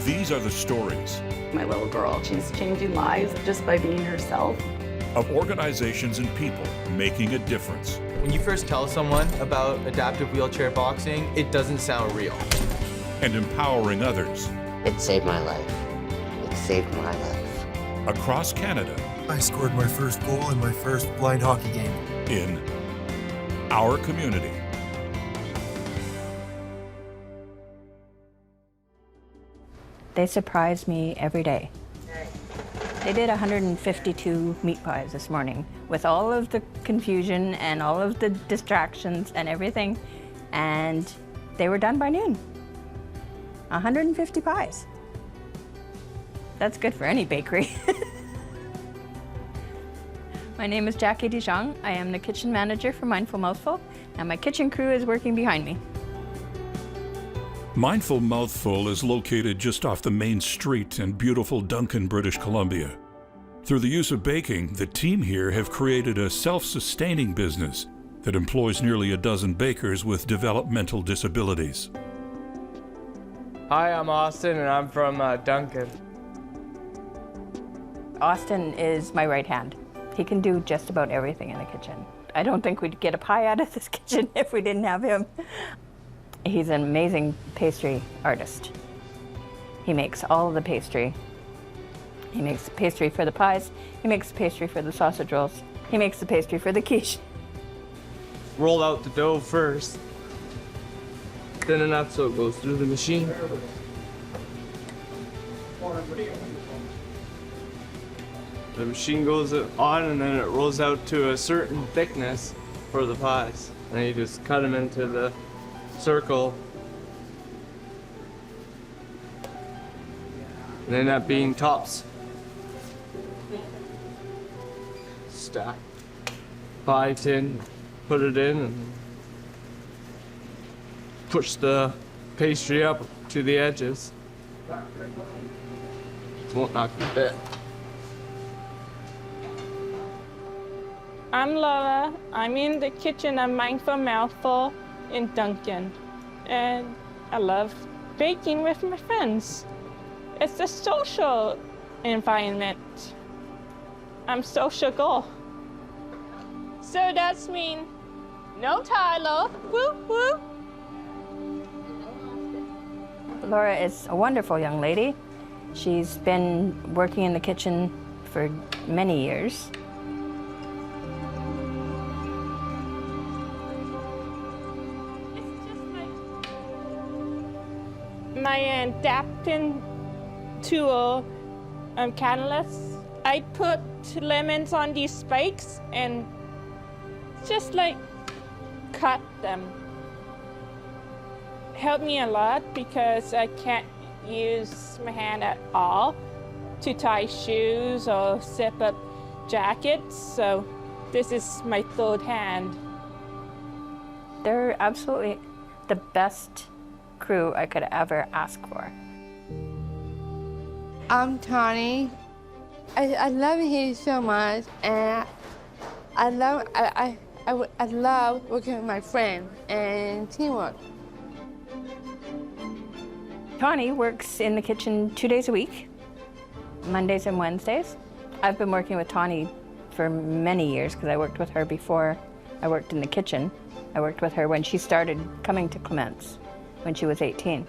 These are the stories My little girl, she's changing lives just by being herself. of organizations and people making a difference. When you first tell someone about adaptive wheelchair boxing, it doesn't sound real. And empowering others It saved my life. It saved my life. across Canada I scored my first goal in my first blind hockey game. in our community. They surprise me every day. They did 152 meat pies this morning with all of the confusion and all of the distractions and everything, and they were done by noon. 150 pies. That's good for any bakery. My name is Jackie Dijon. I am the kitchen manager for Mindful Mouthful, and my kitchen crew is working behind me. Mindful Mouthful is located just off the main street in beautiful Duncan, British Columbia. Through the use of baking, the team here have created a self-sustaining business that employs nearly a dozen bakers with developmental disabilities. Hi, I'm Austin, and I'm from Duncan. Austin is my right hand. He can do just about everything in the kitchen. I don't think we'd get a pie out of this kitchen if we didn't have him. He's an amazing pastry artist. He makes all of the pastry. He makes the pastry for the pies. He makes the pastry for the sausage rolls. He makes the pastry for the quiche. Roll out the dough first, thin enough so it goes through the machine. The machine goes on and then it rolls out to a certain thickness for the pies. And then you just cut them into the circle. And they end up being tops. Stack pie tin, put it in, and push the pastry up to the edges. Won't knock the bit. I'm Lola. I'm in the kitchen of Mindful Mouthful in Duncan, and I love baking with my friends. It's a social environment. I'm sociable. So that's mean no Tyler. Woo woo. Laura is a wonderful young lady. She's been working in the kitchen for many years. My adapting tool catalyst. I put lemons on these spikes and just like cut them. Helped me a lot because I can't use my hand at all to tie shoes or zip up jackets, so this is my third hand. They're absolutely the best crew I could ever ask for. I'm Tony. I love him so much, and I love working with my friends and teamwork. Tawny works in the kitchen 2 days a week, Mondays and Wednesdays. I've been working with Tawny for many years because I worked with her before I worked in the kitchen. I worked with her when she started coming to Clement's when she was 18.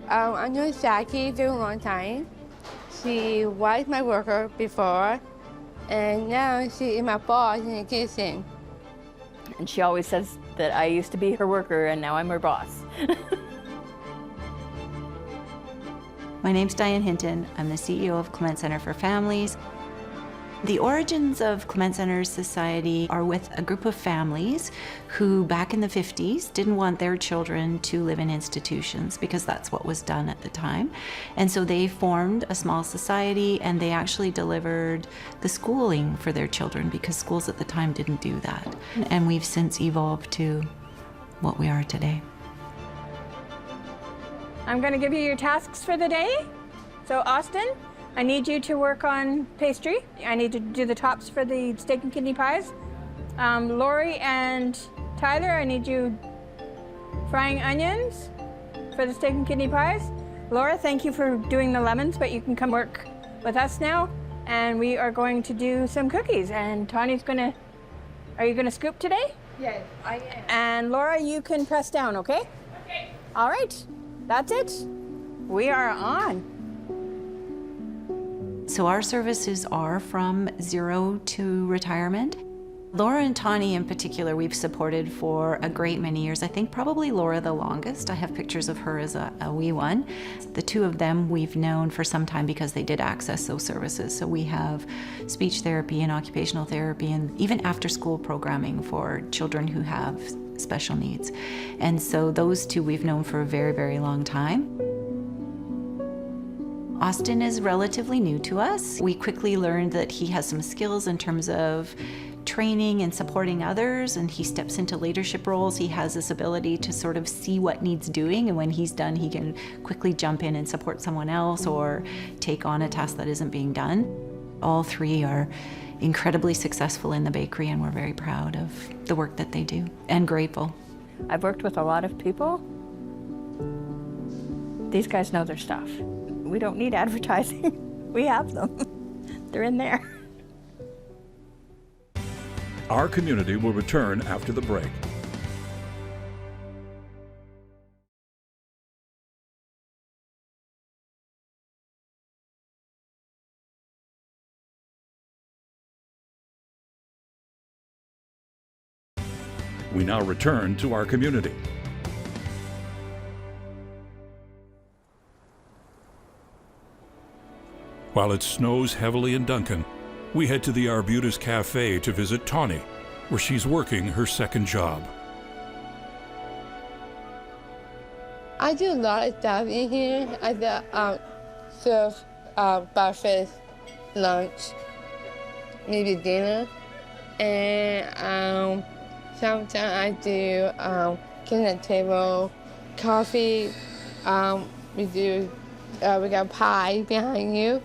I know Jackie for a long time. She was my worker before, and now she is my boss in the kitchen. And she always says that I used to be her worker and now I'm her boss. My name's Diane Hinton. I'm the CEO of Clement Center for Families. The origins of Clement Center's society are with a group of families who, back in the 50s, didn't want their children to live in institutions because that's what was done at the time. And so they formed a small society and they actually delivered the schooling for their children because schools at the time didn't do that. And we've since evolved to what we are today. I'm going to give you your tasks for the day. So Austin, I need you to work on pastry. I need to do the tops for the steak and kidney pies. Lori and Tyler, I need you frying onions for the steak and kidney pies. Laura, thank you for doing the lemons, but you can come work with us now. And we are going to do some cookies. And Tawny's gonna, are you gonna scoop today? Yes, I am. And Laura, you can press down, okay? Okay. All right, that's it. We are on. So our services are from 0 to retirement. Laura and Tawny in particular, we've supported for a great many years. I think probably Laura the longest. I have pictures of her as a wee one. The two of them we've known for some time because they did access those services. So we have speech therapy and occupational therapy and even after school programming for children who have special needs. And so those two we've known for a very, very long time. Austin is relatively new to us. We quickly learned that he has some skills in terms of training and supporting others, and he steps into leadership roles. He has this ability to sort of see what needs doing, and when he's done, he can quickly jump in and support someone else or take on a task that isn't being done. All three are incredibly successful in the bakery, and we're very proud of the work that they do and grateful. I've worked with a lot of people. These guys know their stuff. We don't need advertising. We have them. They're in there. Our community will return after the break. We now return to our community. While it snows heavily in Duncan, we head to the Arbutus Cafe to visit Tawny, where she's working her second job. I do a lot of stuff in here. I do serve breakfast, lunch, maybe dinner, and sometimes I do kitchen table, coffee. We got pie behind you.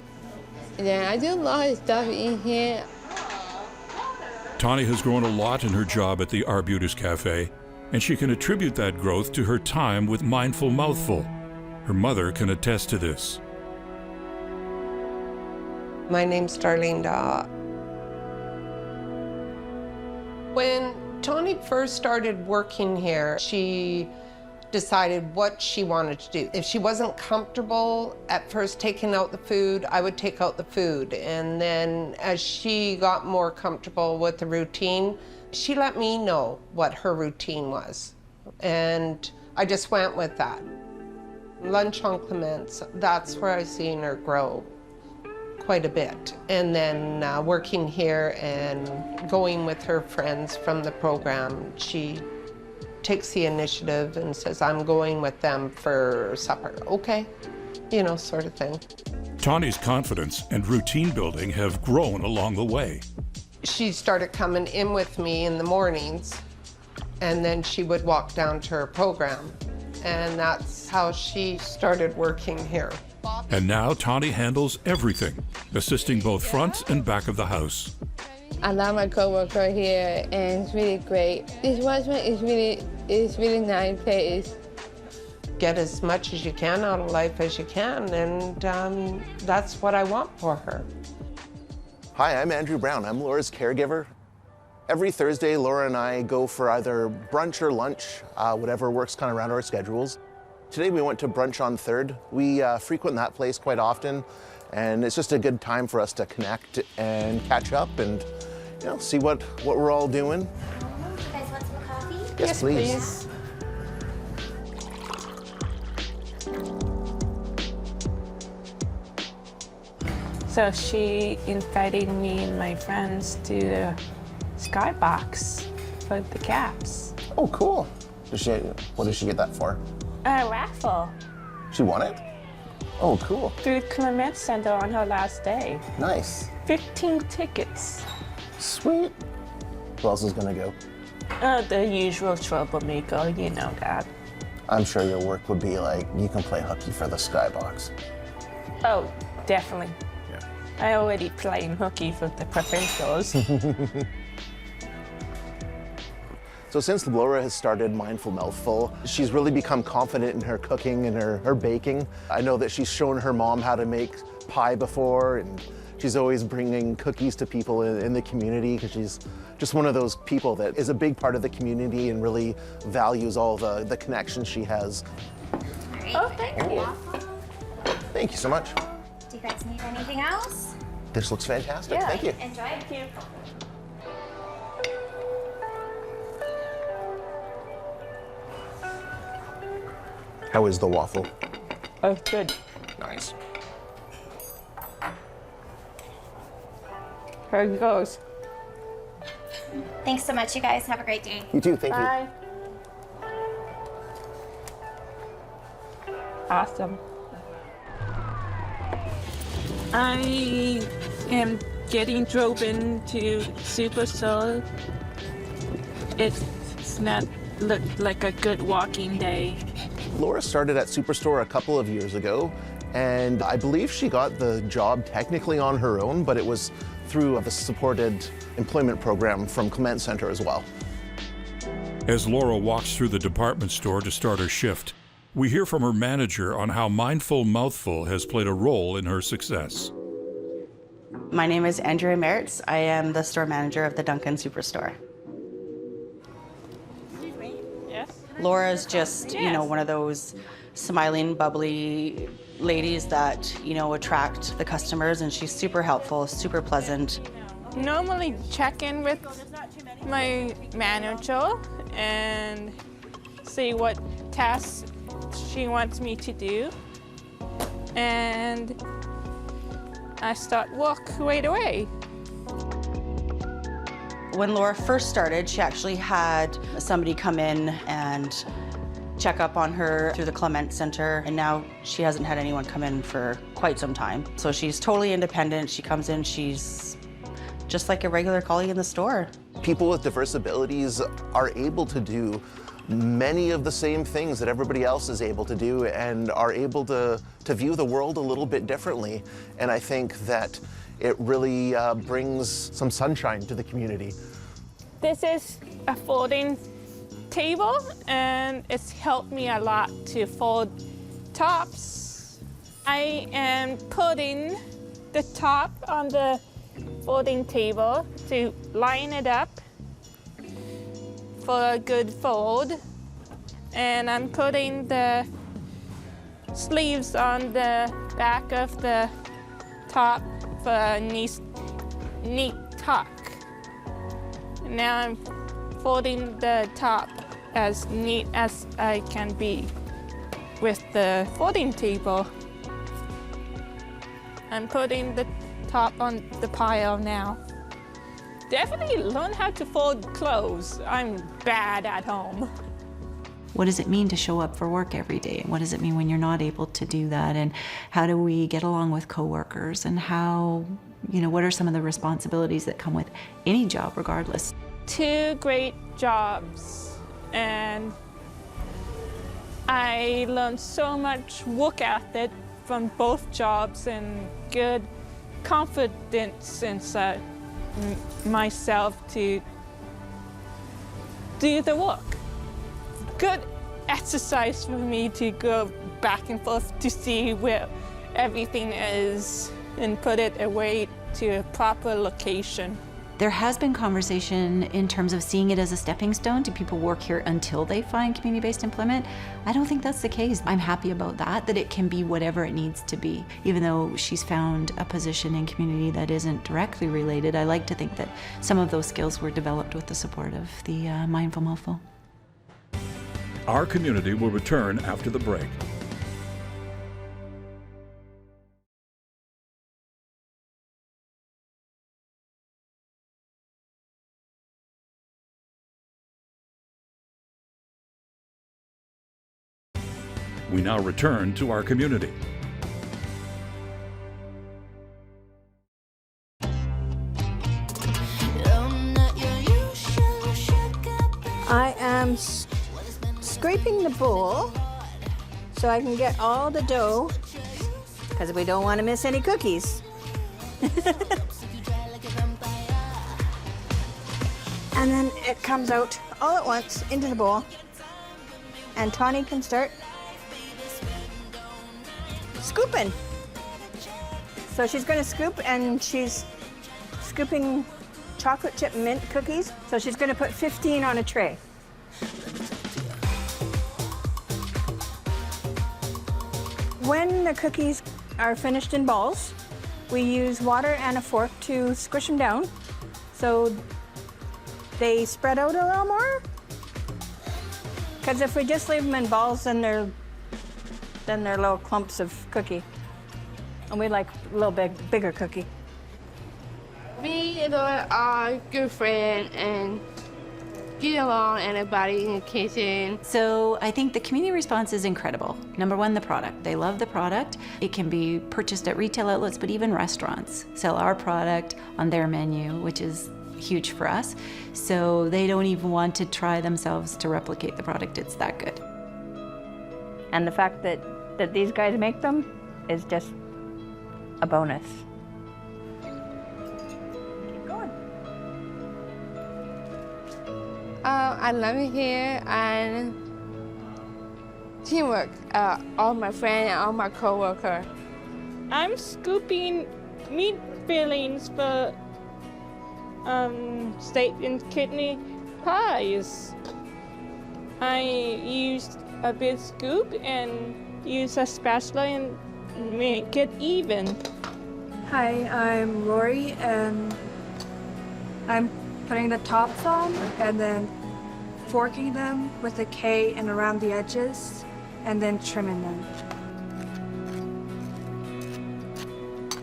Yeah, I do a lot of stuff in here. Tawny has grown a lot in her job at the Arbutus Cafe, and she can attribute that growth to her time with Mindful Mouthful. Her mother can attest to this. My name's Darlene Daw. When Tawny first started working here, she decided what she wanted to do. If she wasn't comfortable at first taking out the food, I would take out the food. And then as she got more comfortable with the routine, she let me know what her routine was. And I just went with that. Lunch on Clement's, that's where I've seen her grow quite a bit. And then working here and going with her friends from the program, she takes the initiative and says, I'm going with them for supper. Okay, you know, sort of thing. Tawny's confidence and routine building have grown along the way. She started coming in with me in the mornings, and then she would walk down to her program. And that's how she started working here. And now Tawny handles everything, assisting both front and back of the house. I love my coworker here, and it's really great. This restaurant is really nice place. Get as much as you can out of life as you can, and that's what I want for her. Hi, I'm Andrew Brown. I'm Laura's caregiver. Every Thursday, Laura and I go for either brunch or lunch, whatever works kind of around our schedules. Today we went to brunch on 3rd. We frequent that place quite often, and it's just a good time for us to connect and catch up and, you know, see what we're all doing. You guys want some coffee? Yes, please. So she invited me and my friends to the skybox for the cats. Oh, cool. What did she get that for? A raffle. She won it? Oh, cool. Through Clement Center on her last day. Nice. 15 tickets. Sweet. Who else is gonna go? The usual troublemaker, you know that. I'm sure your work would be like, you can play hooky for the skybox. Oh, definitely. Yeah. I already playing hooky for the provincials. So since Laura has started Mindful Mouthful, she's really become confident in her cooking and her baking. I know that she's shown her mom how to make pie before, and she's always bringing cookies to people in the community because she's just one of those people that is a big part of the community and really values all the connections she has. Oh, thank you. Thank you so much. Do you guys need anything else? This looks fantastic. Thank you. Enjoy. Thank you. How is the waffle? Oh, good. Nice. Here it goes. Thanks so much, you guys. Have a great day. You too. Thank you. Bye. Awesome. I am getting driven to Superstore. It's not look like a good walking day. Laura started at Superstore a couple of years ago, and I believe she got the job technically on her own, but it was through a supported employment program from Clement Center as well. As Laura walks through the department store to start her shift, we hear from her manager on how Mindful Mouthful has played a role in her success. My name is Andrea Mertz. I am the store manager of the Dunkin' Superstore. Yes. Laura's just, you know, one of those smiling, bubbly ladies that, you know, attract the customers, and she's super helpful, super pleasant. Normally check in with my manager and see what tasks she wants me to do, and I start work right away. When Laura first started, she actually had somebody come in and check up on her through the Clement Center, and now she hasn't had anyone come in for quite some time. So she's totally independent. She comes in, she's just like a regular colleague in the store. People with diverse abilities are able to do many of the same things that everybody else is able to do, and are able to view the world a little bit differently. And I think that it really brings some sunshine to the community. This is a folding table, and it's helped me a lot to fold tops. I am putting the top on the folding table to line it up for a good fold, and I'm putting the sleeves on the back of the top for a neat tuck. Now I'm folding the top as neat as I can be with the folding table. I'm putting the top on the pile now. Definitely learn how to fold clothes. I'm bad at home. What does it mean to show up for work every day? What does it mean when you're not able to do that? And how do we get along with coworkers? And how, you know, what are some of the responsibilities that come with any job regardless? 2 great jobs, and I learned so much work ethic from both jobs and good confidence inside myself to do the work. Good exercise for me to go back and forth to see where everything is and put it away to a proper location. There has been conversation in terms of seeing it as a stepping stone. Do people work here until they find community-based employment? I don't think that's the case. I'm happy about that it can be whatever it needs to be. Even though she's found a position in community that isn't directly related, I like to think that some of those skills were developed with the support of the Mindful Mouthful. Our community will return after the break. We now return to our community. I am scraping the bowl so I can get all the dough, because we don't want to miss any cookies. And then it comes out all at once into the bowl. And Tawny can start scooping. So she's gonna scoop, and she's scooping chocolate chip mint cookies. So she's gonna put 15 on a tray. When the cookies are finished in balls, we use water and a fork to squish them down so they spread out a little more. Because if we just leave them in balls, then they're little clumps of cookie. And we like a little bigger cookie. Me and Laura are good friends and get along everybody in the kitchen. So I think the community response is incredible. Number one, the product. They love the product. It can be purchased at retail outlets, but even restaurants sell our product on their menu, which is huge for us. So they don't even want to try themselves to replicate the product. It's that good. And the fact that these guys make them is just a bonus. Keep going. I love it here and teamwork. All my friends and all my co-workers. I'm scooping meat fillings for steak and kidney pies. I used a big scoop and use a spatula and make it even. Hi, I'm Lori, and I'm putting the tops on and then forking them with a K and around the edges and then trimming them.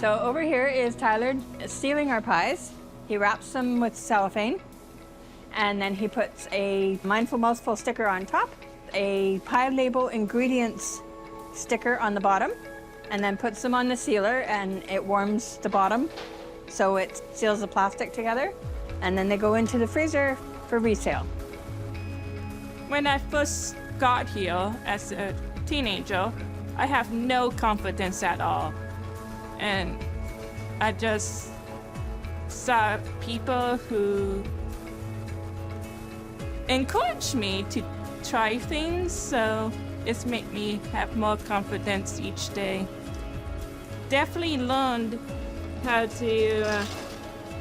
So over here is Tyler sealing our pies. He wraps them with cellophane, and then he puts a Mindful Mouthful sticker on top, a pie label ingredients sticker on the bottom, and then puts them on the sealer, and it warms the bottom, so it seals the plastic together, and then they go into the freezer for resale. When I first got here as a teenager, I have no confidence at all. And I just saw people who encouraged me to try things, so it's made me have more confidence each day. Definitely learned how to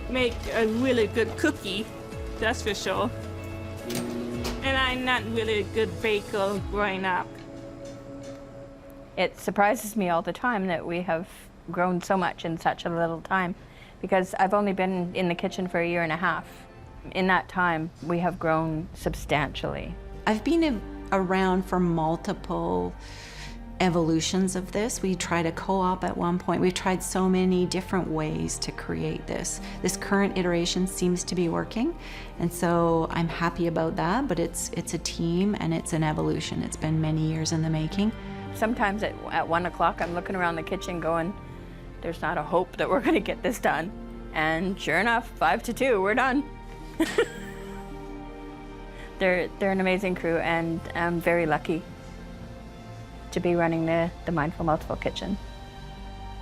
make a really good cookie, that's for sure. And I'm not really a good baker growing up. It surprises me all the time that we have grown so much in such a little time, because I've only been in the kitchen for 1.5 years. In that time, we have grown substantially. I've been around for multiple evolutions of this. We tried a co-op at one point. We've tried so many different ways to create this. This current iteration seems to be working, and so I'm happy about that, but it's a team and it's an evolution. It's been many years in the making. Sometimes at 1 o'clock, I'm looking around the kitchen going, there's not a hope that we're gonna get this done. And sure enough, 5 to 2, we're done. They're an amazing crew, and I'm very lucky to be running the Mindful Mouthful kitchen.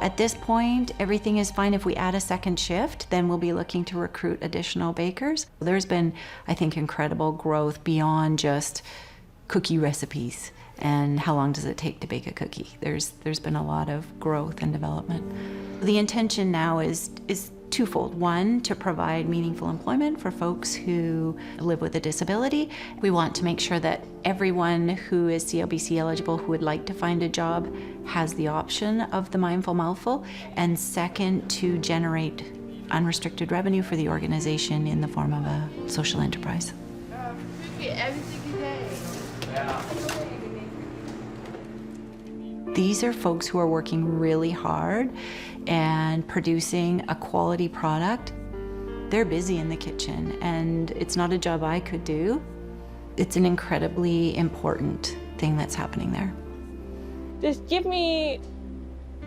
At this point, everything is fine. If we add a second shift, then we'll be looking to recruit additional bakers. There's been, I think, incredible growth beyond just cookie recipes and how long does it take to bake a cookie. There's been a lot of growth and development. The intention now is twofold. One, to provide meaningful employment for folks who live with a disability. We want to make sure that everyone who is CLBC eligible who would like to find a job has the option of the Mindful Mouthful. And second, to generate unrestricted revenue for the organization in the form of a social enterprise. These are folks who are working really hard and producing a quality product. They're busy in the kitchen, and it's not a job I could do. It's an incredibly important thing that's happening there. Just give me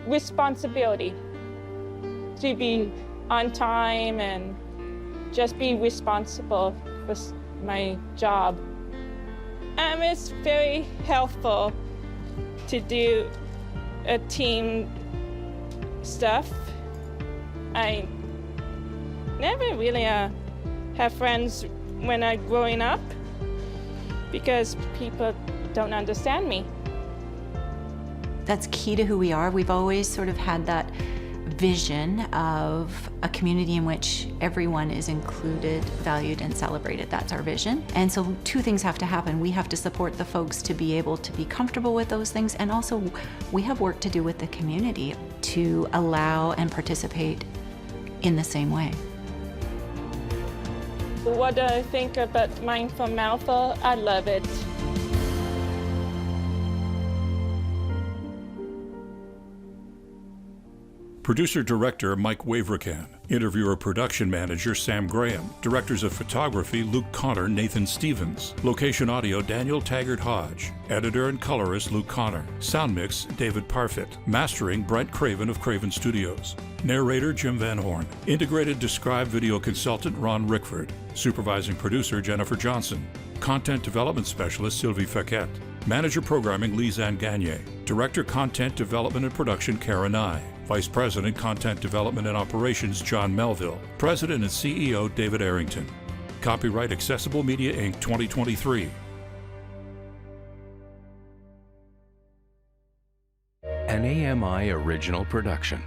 responsibility to be on time and just be responsible for my job. It's very helpful to do a team stuff. I never really have friends when I'm growing up because people don't understand me. That's key to who we are. We've always sort of had that vision of a community in which everyone is included, valued, and celebrated. That's our vision. And so two things have to happen. We have to support the folks to be able to be comfortable with those things, and also we have work to do with the community to allow and participate in the same way. What do I think about Mindful Mouthful? I love it. Producer-director Mike Waverican, interviewer production manager Sam Graham, directors of photography Luke Connor, Nathan Stevens, location audio Daniel Taggart-Hodge, editor and colorist Luke Connor, sound mix David Parfit, mastering Brent Craven of Craven Studios, narrator Jim Van Horn, integrated described video consultant Ron Rickford, supervising producer Jennifer Johnson, content development specialist Sylvie Faquette, manager programming Lizanne Gagne, director content development and production Karen Nye, Vice President, Content Development and Operations, John Melville. President and CEO, David Arrington. Copyright Accessible Media, Inc., 2023. An AMI original production.